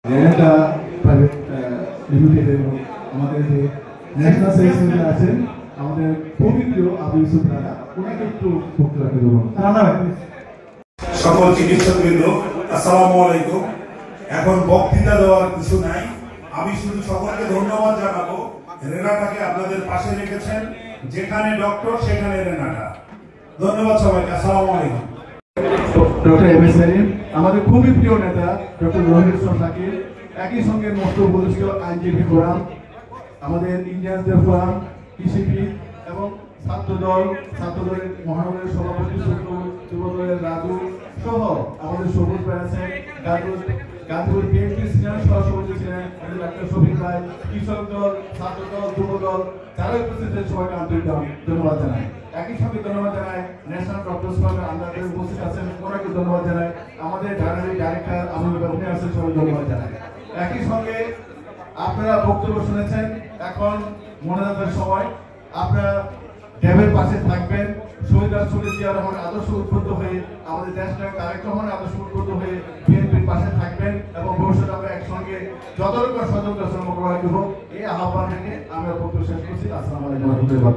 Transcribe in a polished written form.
Renata private লিমিটেডের আমাদের যে ন্যাশনাল সেলসম্যান আছেন আমাদের পবিত্র আবু ইউসুফ রানা ওনাকে একটু বক্তব্য রাখতে দেবো। রানা সকল চিকিৎসকবৃন্দ আসসালামু আলাইকুম। এখন বক্তৃতা দেওয়ার কিছু নাই, আমি শুধু সকলকে ধন্যবাদ জানাবো। রেনাটাকে আপনাদের পাশে রেখেছেন, যেখানে ডক্টর সেখানে রেনাটা। ধন্যবাদ সবাইকে, আসসালামু আলাইকুম। ডক্টর এম এস সেলিম আমাদের খুবই প্রিয় নেতা ডক্টর রহিম সাকিব, একই সঙ্গে মস্ত উপদেষ্টা আইনজীবী ফোরাম, আমাদের ইন্ডিয়ানদের ফোরাম, কৃষিবিদ এবং ছাত্রদলের মহানগরের সভাপতি যুবদলের রাজু সহ আমাদের সবুজ ভাই আছেন, গাজীপুর বিএনপি সিনিয়র সহসভাপতি ছিলেন ডাক্তার শফিক ভাই, কৃষক দল, ছাত্রদল, যুবদল, যারা উপস্থিত সবাইকে আন্তরিক ধন্যবাদ জানাই। একই সঙ্গে ধন্যবাদ জানাই ন্যাশনাল ডক্টরস ফোরামের আমাদের উপস্থিত আছেন ওনাকে ধন্যবাদ জানাই, আমাদের ডাইরেক্টর আবুল উনি আছেন সবাই ধন্যবাদ জানাই। একই সঙ্গে আপনারা বক্তব্য শুনেছেন, এখন মনোনয়নের সময় আপনারা ড্যামের পাশে থাকবেন। শহীদ রাষ্ট্রপতি জিয়া রহমান আদর্শ উদ্বুদ্ধ হয়ে আমাদের দেশ নায়ক তারেক রহমানের আদর্শ উদ্বুদ্ধ হয়ে বিএনপির পাশে থাকবেন এবং ভবিষ্যতে আমরা একসঙ্গে যত রকম সতর্ক শ্রম করা হোক এই আহ্বান থেকে আমরা বক্তব্য শেষ করছি। আসসালামু আলাইকুম।